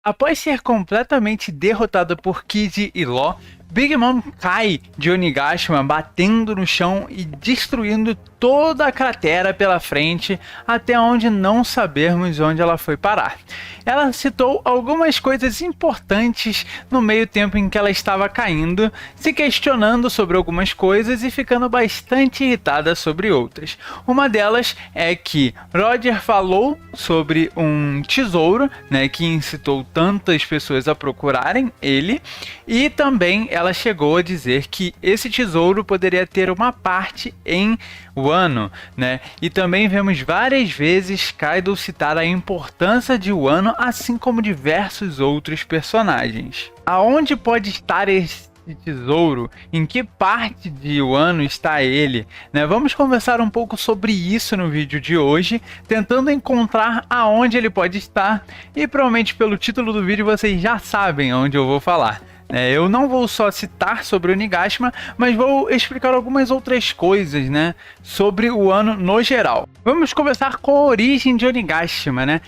Após ser completamente derrotada por Kid e Law, Big Mom cai de Onigashima batendo no chão e destruindo toda a cratera pela frente até onde não sabermos onde ela foi parar. Ela citou algumas coisas importantes no meio tempo em que ela estava caindo, se questionando sobre algumas coisas e ficando bastante irritada sobre outras. Uma delas é que Roger falou sobre um tesouro, né, que incitou tantas pessoas a procurarem ele, e também ela chegou a dizer que esse tesouro poderia ter uma parte em Wano, né? E também vemos várias vezes Kaido citar a importância de Wano, assim como diversos outros personagens. Aonde pode estar esse tesouro? Em que parte de Wano está ele? Né? Vamos conversar um pouco sobre isso no vídeo de hoje, tentando encontrar aonde ele pode estar, e provavelmente pelo título do vídeo vocês já sabem onde eu vou falar. Eu não vou só citar sobre o Onigashima, mas vou explicar algumas outras coisas, né, sobre o Wano no geral. Vamos começar com a origem de Onigashima, né?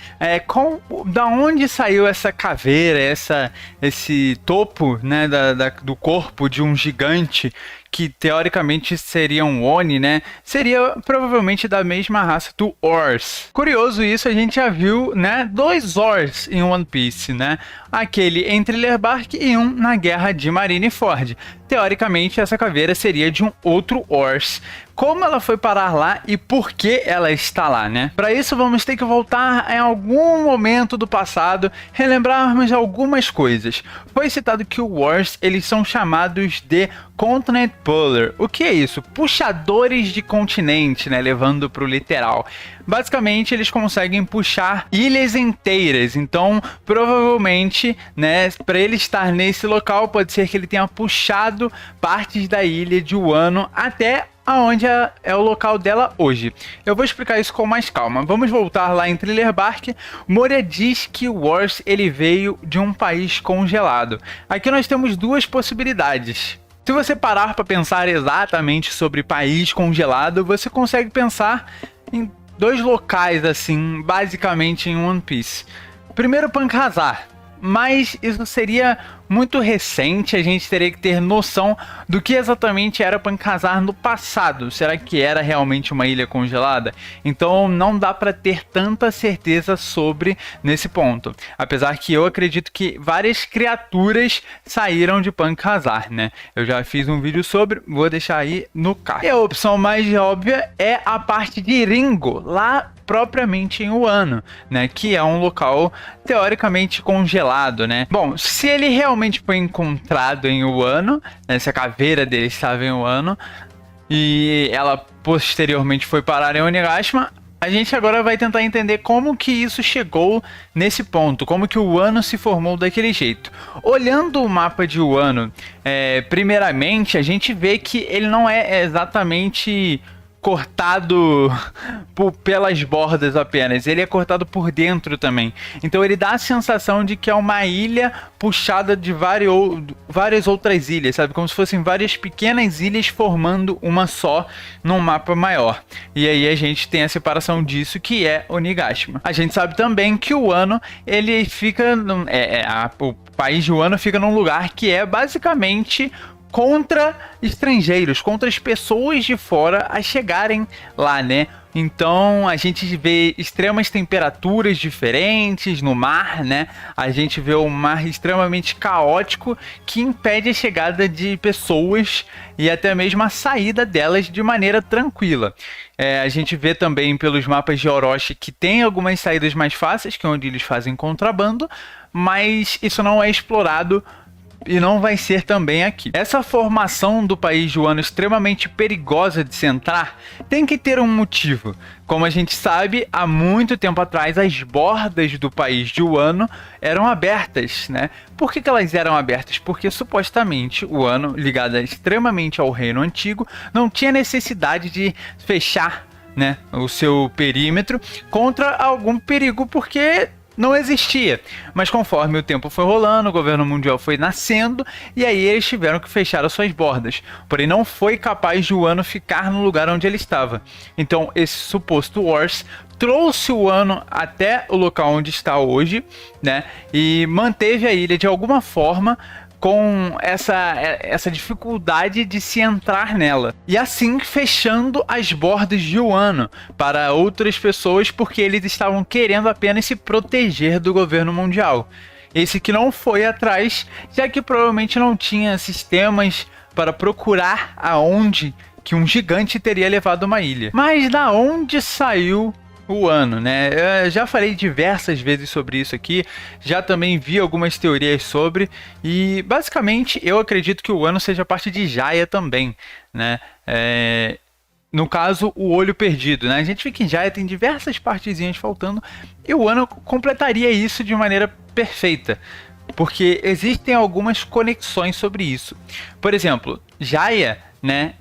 Da onde saiu essa caveira, esse topo, né, do corpo de um gigante que teoricamente seria um Oni, né? Seria provavelmente da mesma raça do Ors. Curioso isso, a gente já viu, né, dois Zors em One Piece, né? Aquele em Thriller Bark e um na Guerra de Marineford. Teoricamente, essa caveira seria de um outro Ors. Como ela foi parar lá e por que ela está lá, né? Para isso, vamos ter que voltar em algum momento do passado, relembrarmos algumas coisas. Foi citado que o Ors, eles são chamados de Continent Puller. O que é isso? Puxadores de continente, né? Levando para o literal. Basicamente, eles conseguem puxar ilhas inteiras. Então, provavelmente, né, para ele estar nesse local, pode ser que ele tenha puxado partes da ilha de Wano até aonde é o local dela hoje. Eu vou explicar isso com mais calma. Vamos voltar lá em Thriller Bark. Moria diz que o Ors, ele veio de um país congelado. Aqui nós temos duas possibilidades. Se você parar para pensar exatamente sobre país congelado, você consegue pensar em dois locais, assim, basicamente em One Piece. Primeiro, Pancazar. Mas isso seria muito recente, a gente teria que ter noção do que exatamente era Pancazar no passado. Será que era realmente uma ilha congelada? Então não dá para ter tanta certeza sobre nesse ponto. Apesar que eu acredito que várias criaturas saíram de Pancazar, né? Eu já fiz um vídeo sobre, vou deixar aí no card. E a opção mais óbvia é a parte de Ringo, lá propriamente em Wano, né, que é um local teoricamente congelado, né? Bom, se ele realmente foi encontrado em Wano, né, se a caveira dele estava em Wano e ela posteriormente foi parar em Onigashima, a gente agora vai tentar entender como que isso chegou nesse ponto, como que o Wano se formou daquele jeito. Olhando o mapa de Wano, primeiramente a gente vê que ele não é exatamente cortado pelas bordas apenas, ele é cortado por dentro também. Então ele dá a sensação de que é uma ilha puxada de várias outras ilhas, sabe? Como se fossem várias pequenas ilhas formando uma só num mapa maior. E aí a gente tem a separação disso, que é Onigashima. A gente sabe também que o Wano, ele fica... o país de Wano fica num lugar que é basicamente contra estrangeiros, contra as pessoas de fora a chegarem lá, né? Então a gente vê extremas temperaturas diferentes no mar, né? A gente vê um mar extremamente caótico que impede a chegada de pessoas e até mesmo a saída delas de maneira tranquila. A gente vê também pelos mapas de Orochi que tem algumas saídas mais fáceis, que é onde eles fazem contrabando, mas isso não é explorado e não vai ser também aqui. Essa formação do país de Wano extremamente perigosa de se entrar tem que ter um motivo. Como a gente sabe, há muito tempo atrás as bordas do país de Wano eram abertas, né? Por que elas eram abertas? Porque supostamente o Wano, ligada extremamente ao reino antigo, não tinha necessidade de fechar, né, o seu perímetro contra algum perigo, porque não existia. Mas conforme o tempo foi rolando, o governo mundial foi nascendo e aí eles tiveram que fechar as suas bordas. Porém, não foi capaz de Wano ficar no lugar onde ele estava. Então, esse suposto Wars trouxe o Wano até o local onde está hoje, né? E manteve a ilha de alguma forma com essa dificuldade de se entrar nela. E assim fechando as bordas de Wano para outras pessoas, porque eles estavam querendo apenas se proteger do governo mundial. Esse que não foi atrás, já que provavelmente não tinha sistemas para procurar aonde que um gigante teria levado uma ilha. Mas da onde saiu o Wano, né? Eu já falei diversas vezes sobre isso aqui, já também vi algumas teorias sobre, e basicamente eu acredito que o Wano seja parte de Jaya também, né? No caso, o olho perdido, né? A gente vê que em Jaya tem diversas partezinhas faltando, e o Wano completaria isso de maneira perfeita, porque existem algumas conexões sobre isso. Por exemplo, Jaya, né,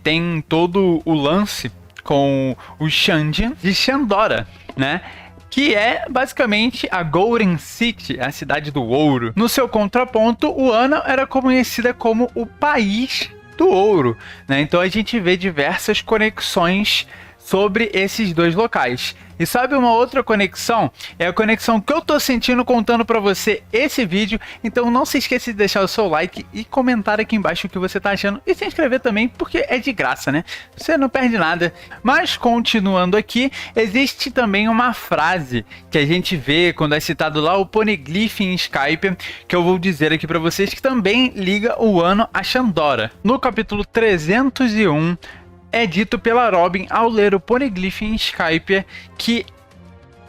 tem todo o lance com o Shanjian de Shandora, né? Que é basicamente a Golden City, a cidade do ouro. No seu contraponto, o Wano era conhecida como o país do ouro, né? Então a gente vê diversas conexões sobre esses dois locais. E sabe uma outra conexão? É a conexão que eu tô sentindo contando pra você esse vídeo. Então não se esqueça de deixar o seu like e comentar aqui embaixo o que você tá achando. E se inscrever também, porque é de graça, né? Você não perde nada. Mas continuando aqui, existe também uma frase que a gente vê quando é citado lá o Poneglyph em Skype, que eu vou dizer aqui pra vocês, que também liga o Wano a Shandora. No capítulo 301, é dito pela Robin ao ler o Poneglyph em Skype que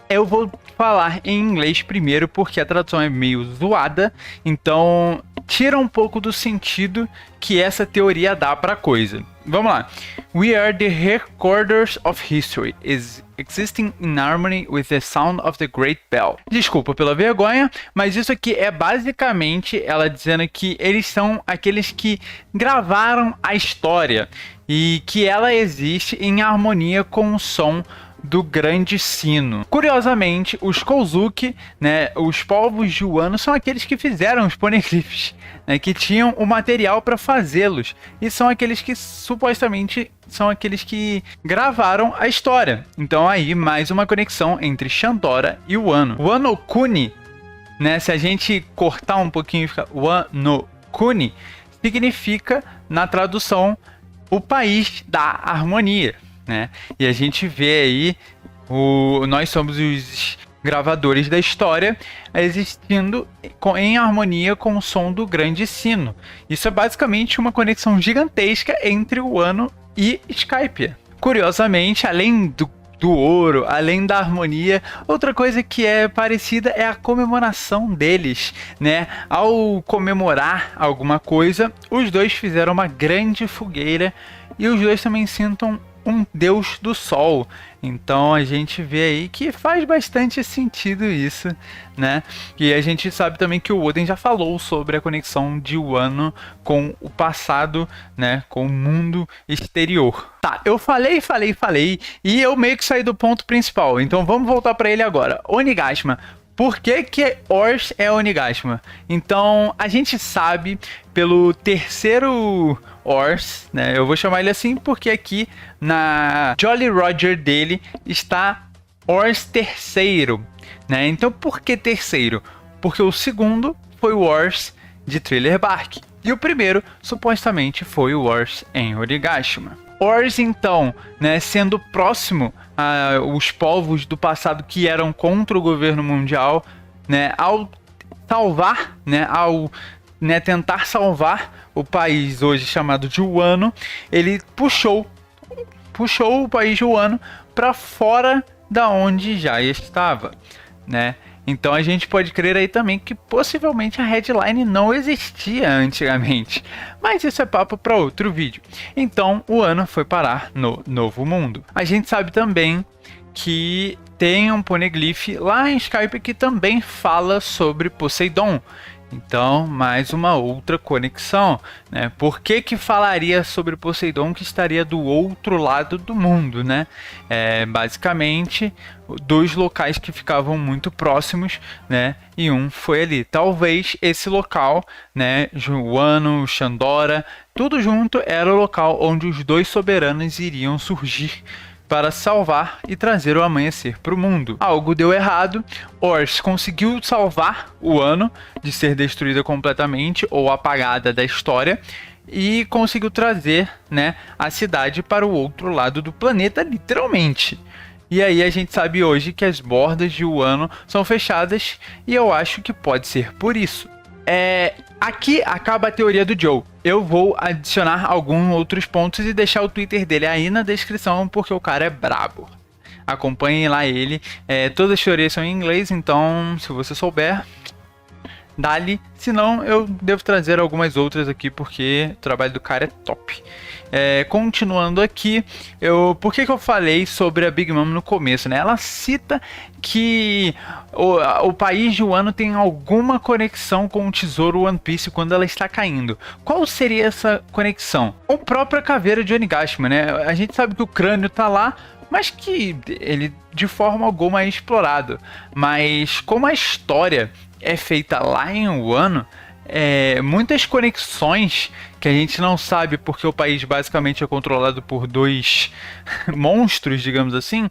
eu vou falar em inglês primeiro porque a tradução é meio zoada, então tira um pouco do sentido que essa teoria dá para a coisa. Vamos lá. We are the recorders of history, existing in harmony with the sound of the great bell. Desculpa pela vergonha, mas isso aqui é basicamente ela dizendo que eles são aqueles que gravaram a história e que ela existe em harmonia com o som do grande sino. Curiosamente, os Kozuki, né, os povos de Wano, são aqueles que fizeram os poneglyphs, né, que tinham o material para fazê-los, e são aqueles que supostamente são aqueles que gravaram a história. Então aí mais uma conexão entre Shandora e Wano. Wano Kuni, né, se a gente cortar um pouquinho, fica Wano Kuni, significa na tradução o país da harmonia, né? E a gente vê aí nós somos os gravadores da história existindo em harmonia com o som do grande sino. Isso é basicamente uma conexão gigantesca entre o Wano e Skypiea. Curiosamente, além do ouro, além da harmonia, outra coisa que é parecida é a comemoração deles, né? Ao comemorar alguma coisa, os dois fizeram uma grande fogueira e os dois também sintam um deus do sol. Então a gente vê aí que faz bastante sentido isso, né? E a gente sabe também que o Oden já falou sobre a conexão de Wano com o passado, né? Com o mundo exterior. Tá, eu falei e eu meio que saí do ponto principal. Então vamos voltar para ele agora. Onigashima. Por que Ors é Onigashima? Então, a gente sabe pelo terceiro Ors, né? Eu vou chamar ele assim porque aqui na Jolly Roger dele está Ors terceiro, né? Então, por que terceiro? Porque o segundo foi o Ors de Thriller Bark. E o primeiro, supostamente, foi o Ors em Onigashima. Ors, então, né, sendo próximo aos povos do passado que eram contra o governo mundial, né, ao salvar, né, tentar salvar o país hoje chamado de Wano, ele puxou o país de Wano para fora da onde já estava, né? Então a gente pode crer aí também que possivelmente a headline não existia antigamente, mas isso é papo para outro vídeo. Então o Wano foi parar no Novo Mundo. A gente sabe também que tem um poneglyph lá em Skype que também fala sobre Poseidon. Então, mais uma outra conexão, né? Por que que falaria sobre Poseidon que estaria do outro lado do mundo, né? Basicamente, dois locais que ficavam muito próximos, né? E um foi ali. Talvez esse local, né? Wano, Xandora, tudo junto era o local onde os dois soberanos iriam surgir para salvar e trazer o amanhecer para o mundo. Algo deu errado, Ors conseguiu salvar o Wano de ser destruída completamente ou apagada da história e conseguiu trazer, né, a cidade para o outro lado do planeta, literalmente. E aí a gente sabe hoje que as bordas de Wano são fechadas e eu acho que pode ser por isso. Aqui acaba a teoria do Joe. Eu vou adicionar alguns outros pontos e deixar o Twitter dele aí na descrição, porque o cara é brabo. Acompanhem lá ele. Todas as teorias são em inglês, então se você souber, dá-lhe. Se não, eu devo trazer algumas outras aqui, porque o trabalho do cara é top. Continuando aqui, por que eu falei sobre a Big Mom no começo, né? Ela cita que o país de Wano tem alguma conexão com o tesouro One Piece quando ela está caindo. Qual seria essa conexão? Com a própria caveira de Onigashima, né? A gente sabe que o crânio tá lá, mas que ele de forma alguma é explorado. Mas como a história é feita lá em Wano, muitas conexões que a gente não sabe porque o país basicamente é controlado por dois monstros, digamos assim,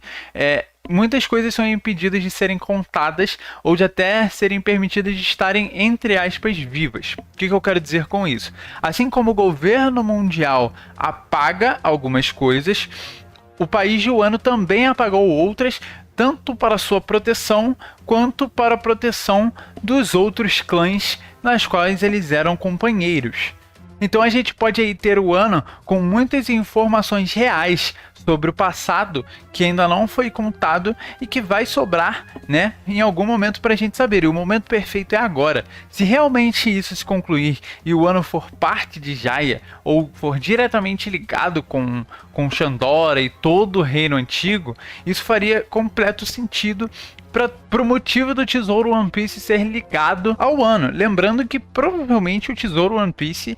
muitas coisas são impedidas de serem contadas ou de até serem permitidas de estarem, entre aspas, vivas. O que eu quero dizer com isso? Assim como o governo mundial apaga algumas coisas, o país de Wano também apagou outras, tanto para sua proteção quanto para a proteção dos outros clãs nas quais eles eram companheiros. Então a gente pode aí ter o Wano com muitas informações reais sobre o passado que ainda não foi contado e que vai sobrar, né, em algum momento para a gente saber. E o momento perfeito é agora. Se realmente isso se concluir e o Wano for parte de Jaya ou for diretamente ligado com Xandora e todo o reino antigo, isso faria completo sentido para o motivo do tesouro One Piece ser ligado ao Wano. Lembrando que provavelmente o tesouro One Piece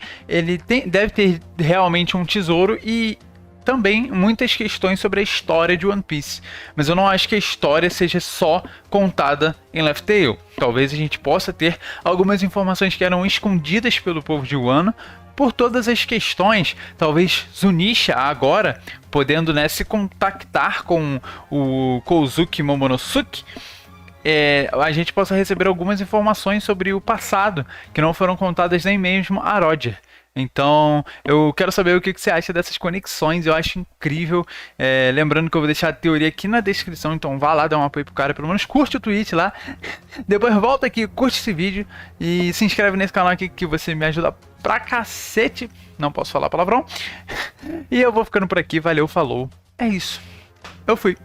deve ter realmente um tesouro e também muitas questões sobre a história de One Piece. Mas eu não acho que a história seja só contada em Laugh Tale. Talvez a gente possa ter algumas informações que eram escondidas pelo povo de Wano por todas as questões. Talvez Zunisha agora, podendo, né, se contactar com o Kozuki Momonosuke, a gente possa receber algumas informações sobre o passado que não foram contadas nem mesmo a Roger. Então, eu quero saber o que você acha dessas conexões. Eu acho incrível. Lembrando que eu vou deixar a teoria aqui na descrição. Então vá lá, dá um apoio pro cara. Pelo menos curte o tweet lá. Depois volta aqui, curte esse vídeo. E se inscreve nesse canal aqui que você me ajuda pra cacete. Não posso falar palavrão. E eu vou ficando por aqui. Valeu, falou. É isso. Eu fui.